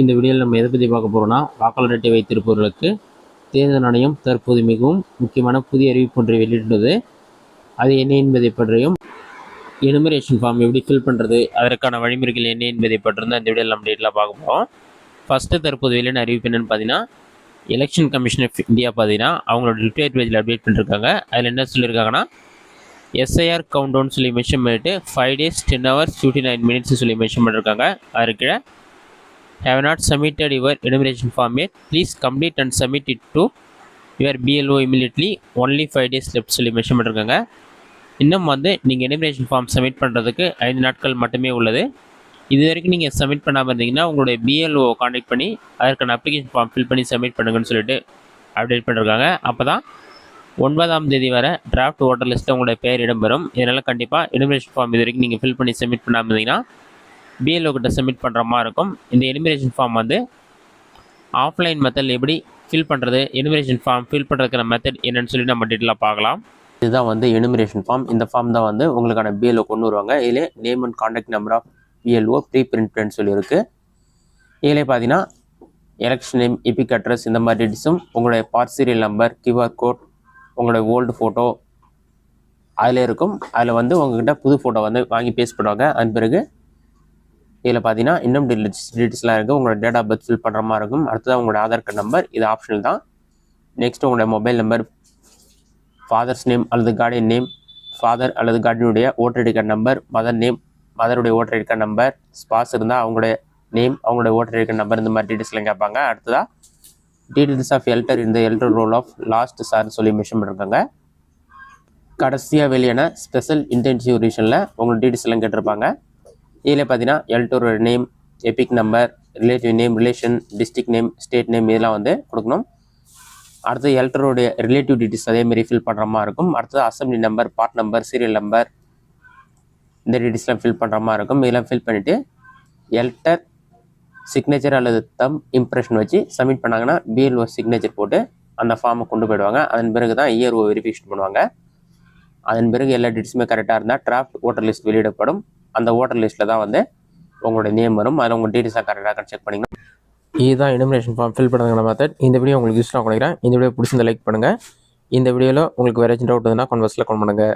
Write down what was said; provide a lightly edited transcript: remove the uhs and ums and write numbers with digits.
இந்த வீடியோவில் நம்ம எதை பற்றி பார்க்க போகிறோம்னா, வாக்காளர் அட்டை வைத்திருப்பவர்களுக்கு தேர்தல் ஆணையம் தற்போது மிகவும் முக்கியமான புதிய அறிவிப்பு ஒன்றை வெளியிட்டுள்ளது. அது என்ன என்பதை பற்றியும், எனுமரேஷன் ஃபார்ம் எப்படி ஃபில் பண்ணுறது, அதற்கான வழிமுறைகள் என்ன என்பதை பற்றியும் இந்த வீடியோவில் நம்ம டீட்டெயிலாக பார்க்க போகிறோம். ஃபஸ்ட்டு தற்போது வெளியான அறிவிப்பு என்னென்னு பார்த்தீங்கன்னா, எலெக்ஷன் கமிஷன் ஆஃப் இந்தியா பார்த்தீங்கன்னா அவங்களோட ட்விட்டர் பேஜில் அப்டேட் பண்ணியிருக்காங்க. அதில் என்ன சொல்லியிருக்காங்கன்னா, எஸ்ஐஆர் கவுண்ட் டவுன் சொல்லி மென்ஷன் பண்ணிட்டு 5 days 10 hours 59 minutes சொல்லி மென்ஷன் பண்ணியிருக்காங்க. அதுக்கு have not submitted your enumeration form yet, please complete and submit it to your BLO immediately, only 5 days left சொல்லி மென்ஷன் பண்ணியிருக்காங்க. இன்னும் நீங்கள் எனுமரேஷன் ஃபார்ம் சப்மிட் பண்ணுறதுக்கு 5 நாட்கள் மட்டுமே உள்ளது. இது வரைக்கும் நீங்கள் சப்மிட் பண்ணாமல் இருந்தீங்கன்னா உங்களுடைய BLO கான்டாக்ட் பண்ணி அதற்கான அப்ளிகேஷன் ஃபார்ம் ஃபில் பண்ணி சப்மிட் பண்ணுங்கன்னு சொல்லிட்டு அப்டேட் பண்ணியிருக்காங்க. அப்போ தான் 9ஆம் தேதி வரை டிராஃப்ட் ஓட்டர் லிஸ்ட்டில் உங்களுடைய பேர் இடம்பெறும். இதனால் கண்டிப்பாக எனுமரேஷன் ஃபார்ம் இது வரைக்கும் நீங்கள் ஃபில் பண்ணி சப்மிட் பண்ணாமல் இருந்தீங்கன்னா BLO கிட்ட சப்மிட் பண்ணுற மாதிரி இருக்கும். இந்த எனுமரேஷன் ஃபார்ம் ஆஃப்லைன் மெத்தட் எப்படி ஃபில் பண்ணுறது, எனுமரேஷன் ஃபார்ம் ஃபில் பண்ணுறதுக்கான மெத்தட் என்னென்னு சொல்லி நம்ம டீட்டெயிலாக பார்க்கலாம். இதுதான் எனுமரேஷன் ஃபார்ம். இந்த ஃபார்ம் தான் உங்களுக்கான BLO கொண்டு வருவாங்க. இதில் name and contact number of BLO pre print சொல்லியிருக்கு. இதில் பார்த்தீங்கன்னா எலெக்ஷன் நேம், எபிக் அட்ரஸ், இந்த மாதிரி டீட்டெயில்ஸும் உங்களுடைய part serial number, QR code, உங்களுடைய ஓல்டு ஃபோட்டோ அதில் இருக்கும். அதில் உங்கள்கிட்ட புது ஃபோட்டோ வாங்கி பேஸ்ட் பண்ணுவாங்க. அதன் பிறகு இதில் பார்த்தீங்கன்னா இன்னும் டீட்டெயில்ஸ்லாம் இருக்குது. உங்களோட டேட் ஆஃப் பர்த் ஃபில் பண்ணுற மாதிரி இருக்கும். அடுத்ததாக உங்களோட ஆதார் கார்டு நம்பர், இது ஆப்ஷனல் தான். நெக்ஸ்ட் உங்களோட மொபைல் நம்பர், ஃபாதர்ஸ் நேம் அல்லது கார்டியன் நேம், ஃபாதர் அல்லது கார்டியனுடைய voter ID card number, mother name, மதருடைய voter ID card number, spouse இருந்தால் அவங்களுடைய நேம், அவங்களுடைய ஓட்டர் ஐடி கார்டு நம்பர், இந்த மாதிரி டீட்டெயில்ஸ்லாம் கேட்பாங்க. அடுத்ததாக டீட்டெயில்ஸ் ஆஃப் எல்டர் இந்த எல்டர் ரோல் ஆஃப் லாஸ்ட் சார்னு சொல்லி மென்ஷன் பண்ணியிருக்காங்க. கடைசியாக வெளியான ஸ்பெஷல் இன்டென்சிவ் ரிவிஷனில் உங்களோட டீட்டெயில்ஸ் எல்லாம் கேட்டிருப்பாங்க. இதில் பார்த்தீங்கன்னா எல்டரோட name, EPIC number, relative name, relation, district name, state name இதெல்லாம் கொடுக்கணும். அடுத்து எல்டரோடைய ரிலேட்டிவ் டீட்டெயில்ஸ் அதேமாரி ஃபில் பண்ணுற மாதிரி இருக்கும். அடுத்தது assembly number, part number, serial number, இந்த டீட்டெயில்ஸ்லாம் ஃபில் பண்ணுற மாதிரி இருக்கும். இதெல்லாம் ஃபில் பண்ணிவிட்டு எல்டர் சிக்னேச்சர் அல்லது தம் இம்ப்ரெஷன் வச்சு சப்மிட் பண்ணாங்கன்னா BLO சிக்னேச்சர் போட்டு அந்த ஃபார்மை கொண்டு போயிடுவாங்க. அதன் பிறகு தான் ERO வெரிஃபிகேஷன் பண்ணுவாங்க. அதன் பிறகு எல்லா டீட்டெயில்ஸுமே கரெக்டாக இருந்தால் டிராஃப்ட் ஓட்டர் லிஸ்ட் வெளியிடப்படும். அந்த ஓட்டர் லிஸ்ட்டில் தான் உங்களோட நேம் வரும். அதில் உங்கள் டீட்டெயில்ஸாக கரெக்டாக செக் பண்ணிக்கணும். இதுதான் எனுமரேஷன் ஃபார்ம் ஃபில் பண்ணுறதுக்கான மெத்தட். இந்த வீடியோ உங்களுக்கு யூஸ்ஃபுல்லாக கொடுக்குறேன். இந்த வீடியோ பிடிச்சிருந்த லைக் பண்ணுங்கள். இந்த வீடியோவில் உங்களுக்கு வேறு ஏதாச்சும் டவுட் இருந்தால் கமெண்ட் பாக்ஸில் கமெண்ட் பண்ணுங்கள்.